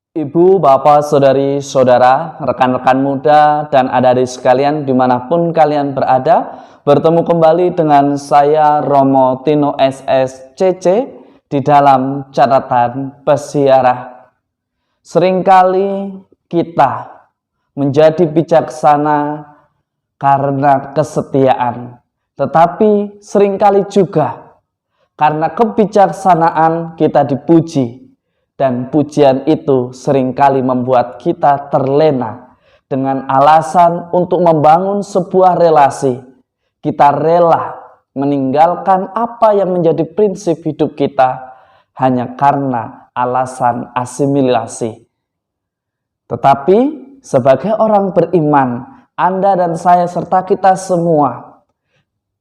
Ibu, bapak, saudari, saudara, rekan-rekan muda, dan adik-adik sekalian dimanapun kalian berada, bertemu kembali dengan saya Romo Tino SSCC di dalam catatan pesiarah. Seringkali kita menjadi bijaksana karena kesetiaan, tetapi seringkali juga karena kebijaksanaan kita dipuji. Dan pujian itu seringkali membuat kita terlena dengan alasan untuk membangun sebuah relasi. Kita rela meninggalkan apa yang menjadi prinsip hidup kita hanya karena alasan asimilasi. Tetapi sebagai orang beriman, Anda dan saya serta kita semua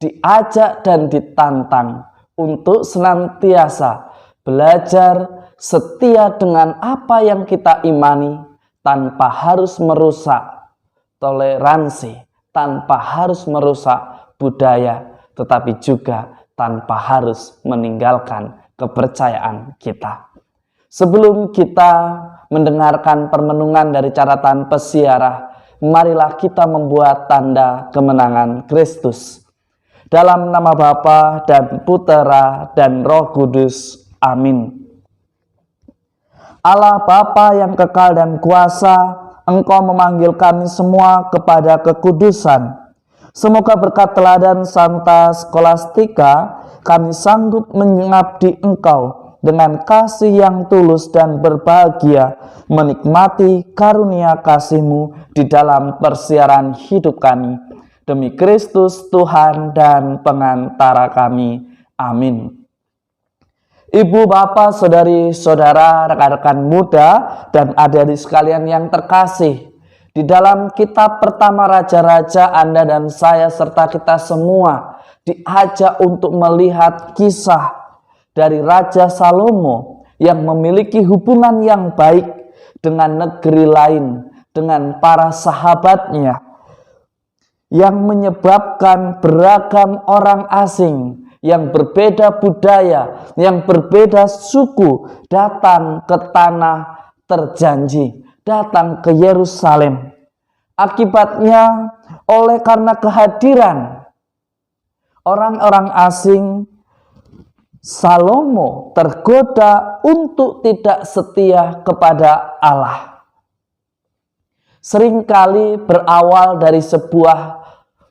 diajak dan ditantang untuk senantiasa belajar setia dengan apa yang kita imani tanpa harus merusak toleransi, tanpa harus merusak budaya, tetapi juga tanpa harus meninggalkan kepercayaan kita. Sebelum kita mendengarkan permenungan dari catatan pesiarah, marilah kita membuat tanda kemenangan Kristus. Dalam nama Bapa dan Putera dan Roh Kudus. Amin. Allah Bapa yang kekal dan kuasa, Engkau memanggil kami semua kepada kekudusan. Semoga berkat teladan Santa Skolastika, kami sanggup mengabdi Engkau dengan kasih yang tulus dan berbahagia, menikmati karunia kasih-Mu di dalam persiaran hidup kami. Demi Kristus Tuhan dan pengantara kami. Amin. Ibu, bapak, saudari, saudara, rekan-rekan muda, dan adik-adik sekalian yang terkasih, di dalam kitab pertama Raja-Raja, Anda dan saya serta kita semua diajak untuk melihat kisah dari Raja Salomo yang memiliki hubungan yang baik dengan negeri lain, dengan para sahabatnya, yang menyebabkan beragam orang asing yang berbeda budaya, yang berbeda suku, datang ke tanah terjanji, datang ke Yerusalem. Akibatnya, oleh karena kehadiran orang-orang asing, Salomo tergoda untuk tidak setia kepada Allah. Seringkali berawal dari sebuah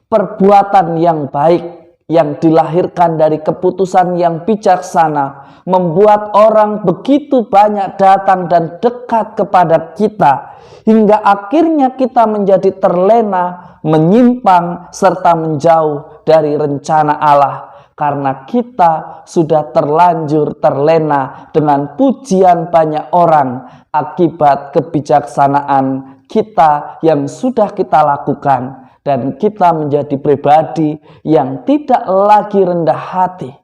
perbuatan yang baik, yang dilahirkan dari keputusan yang bijaksana, membuat orang begitu banyak datang dan dekat kepada kita, hingga akhirnya kita menjadi terlena, menyimpang, serta menjauh dari rencana Allah, karena kita sudah terlanjur terlena dengan pujian banyak orang akibat kebijaksanaan kita yang sudah kita lakukan. Dan kita menjadi pribadi yang tidak lagi rendah hati.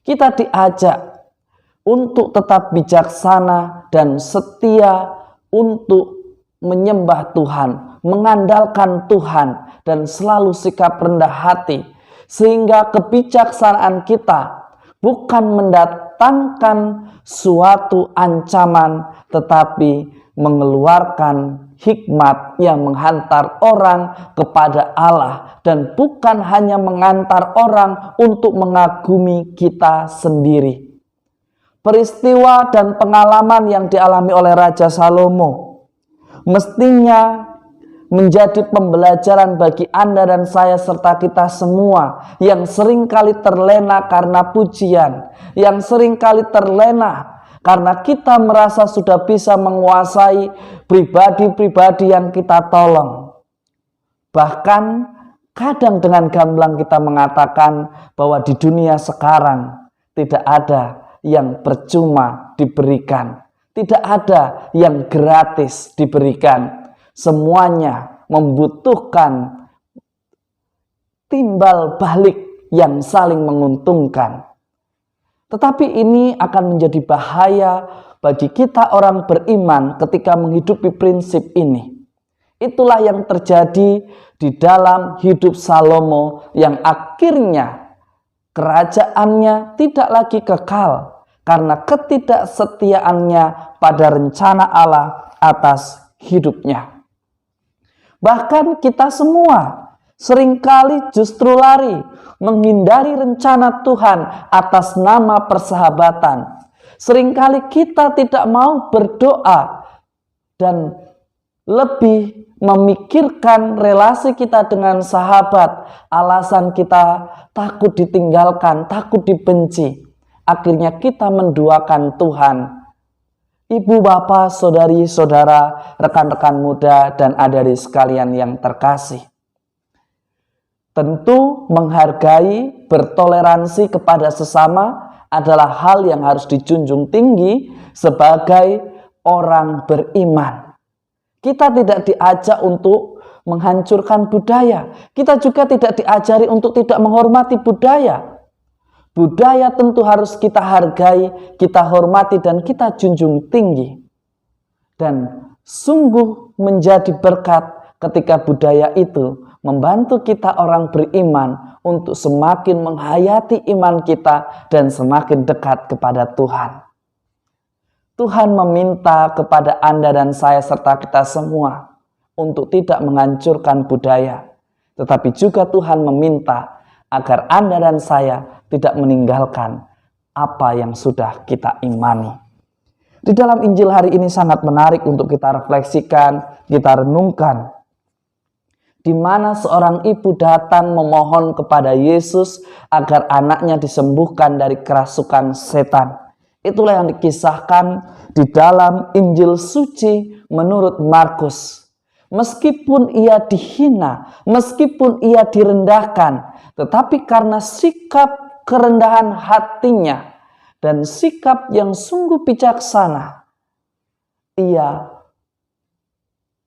Kita diajak untuk tetap bijaksana dan setia untuk menyembah Tuhan, mengandalkan Tuhan, dan selalu sikap rendah hati. Sehingga kebijaksanaan kita bukan mendatangkan suatu ancaman, tetapi mengeluarkan hikmat yang menghantar orang kepada Allah, dan bukan hanya mengantar orang untuk mengagumi kita sendiri. Peristiwa dan pengalaman yang dialami oleh Raja Salomo mestinya menjadi pembelajaran bagi Anda dan saya serta kita semua yang seringkali terlena karena pujian, yang seringkali terlena karena kita merasa sudah bisa menguasai pribadi-pribadi yang kita tolong. Bahkan kadang dengan gamblang kita mengatakan bahwa di dunia sekarang tidak ada yang percuma diberikan. Tidak ada yang gratis diberikan. Semuanya membutuhkan timbal balik yang saling menguntungkan. Tetapi ini akan menjadi bahaya bagi kita orang beriman ketika menghidupi prinsip ini. Itulah yang terjadi di dalam hidup Salomo yang akhirnya kerajaannya tidak lagi kekal karena ketidaksetiaannya pada rencana Allah atas hidupnya. Bahkan kita semua seringkali justru lari menghindari rencana Tuhan atas nama persahabatan. Seringkali kita tidak mau berdoa dan lebih memikirkan relasi kita dengan sahabat. Alasan kita takut ditinggalkan, takut dibenci. Akhirnya kita menduakan Tuhan. Ibu, bapak, saudari, saudara, rekan-rekan muda, dan adik sekalian yang terkasih. Tentu menghargai, bertoleransi kepada sesama adalah hal yang harus dijunjung tinggi sebagai orang beriman. Kita tidak diajak untuk menghancurkan budaya. Kita juga tidak diajari untuk tidak menghormati budaya. Budaya tentu harus kita hargai, kita hormati, dan kita junjung tinggi. Dan sungguh menjadi berkat ketika budaya itu membantu kita orang beriman untuk semakin menghayati iman kita dan semakin dekat kepada Tuhan. Tuhan meminta kepada Anda dan saya serta kita semua untuk tidak menghancurkan budaya. Tetapi juga Tuhan meminta agar Anda dan saya tidak meninggalkan apa yang sudah kita imani. Di dalam Injil hari ini sangat menarik untuk kita refleksikan, kita renungkan. Di mana seorang ibu datang memohon kepada Yesus agar anaknya disembuhkan dari kerasukan setan. Itulah yang dikisahkan di dalam Injil suci menurut Markus. Meskipun ia dihina, meskipun ia direndahkan, tetapi karena sikap kerendahan hatinya dan sikap yang sungguh bijaksana, ia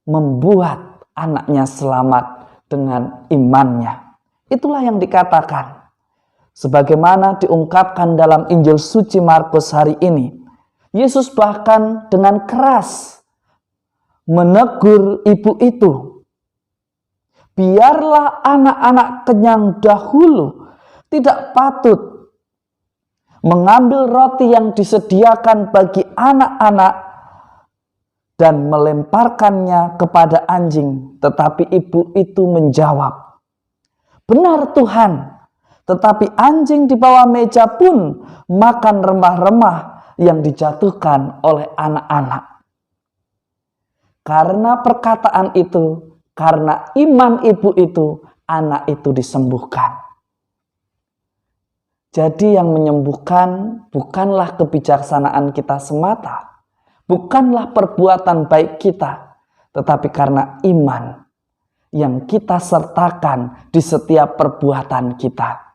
membuat anaknya selamat dengan imannya. Itulah yang dikatakan. Sebagaimana diungkapkan dalam Injil suci Markus hari ini, Yesus bahkan dengan keras menegur ibu itu. Biarlah anak-anak kenyang dahulu, tidak patut mengambil roti yang disediakan bagi anak-anak dan melemparkannya kepada anjing. Tetapi ibu itu menjawab, "Benar Tuhan, tetapi anjing di bawah meja pun makan remah-remah yang dijatuhkan oleh anak-anak." Karena perkataan itu, karena iman ibu itu, anak itu disembuhkan. Jadi yang menyembuhkan bukanlah kebijaksanaan kita semata, bukanlah perbuatan baik kita, tetapi karena iman yang kita sertakan di setiap perbuatan kita.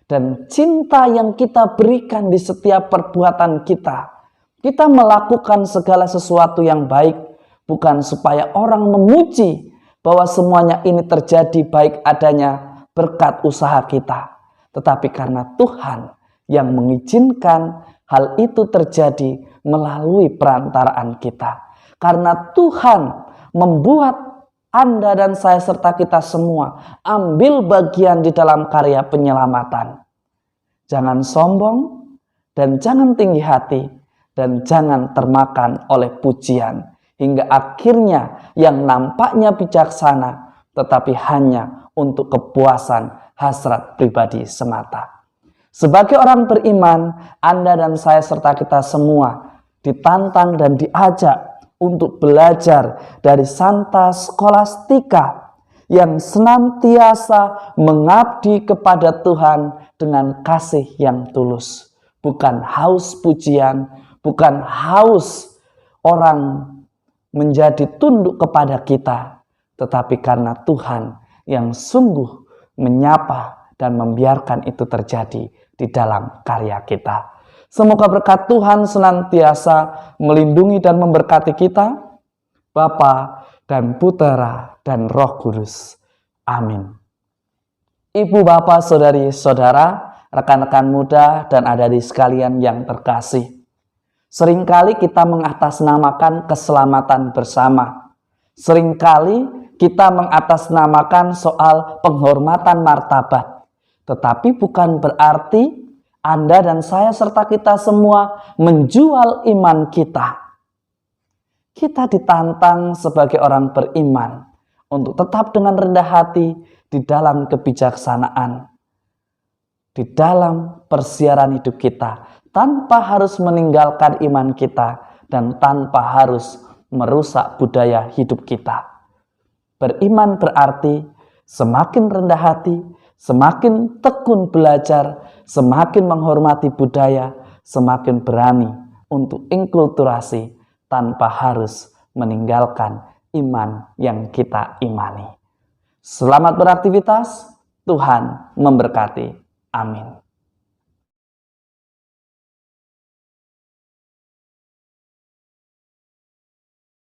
Dan cinta yang kita berikan di setiap perbuatan kita. Kita melakukan segala sesuatu yang baik, bukan supaya orang memuji bahwa semuanya ini terjadi baik adanya berkat usaha kita. Tetapi karena Tuhan yang mengizinkan hal itu terjadi melalui perantaraan kita. Karena Tuhan membuat Anda dan saya serta kita semua ambil bagian di dalam karya penyelamatan. Jangan sombong dan jangan tinggi hati dan jangan termakan oleh pujian. Hingga akhirnya yang nampaknya bijaksana tetapi hanya untuk kepuasan hasrat pribadi semata. Sebagai orang beriman, Anda dan saya serta kita semua ditantang dan diajak untuk belajar dari Santa Scholastica yang senantiasa mengabdi kepada Tuhan dengan kasih yang tulus. Bukan haus pujian, bukan haus orang menjadi tunduk kepada kita, tetapi karena Tuhan yang sungguh menyapa dan membiarkan itu terjadi di dalam karya kita. Semoga berkat Tuhan senantiasa melindungi dan memberkati kita, Bapa dan Putera dan Roh Kudus. Amin. Ibu, bapak, saudari, saudara, rekan-rekan muda dan adik-adik sekalian yang terkasih. Seringkali kita mengatasnamakan keselamatan bersama. Seringkali kita mengatasnamakan soal penghormatan martabat. Tetapi bukan berarti Anda dan saya serta kita semua menjual iman kita. Kita ditantang sebagai orang beriman untuk tetap dengan rendah hati di dalam kebijaksanaan, di dalam persiaran hidup kita, tanpa harus meninggalkan iman kita dan tanpa harus merusak budaya hidup kita. Beriman berarti semakin rendah hati, semakin tekun belajar, semakin menghormati budaya, semakin berani untuk inkulturasi tanpa harus meninggalkan iman yang kita imani. Selamat beraktivitas, Tuhan memberkati. Amin.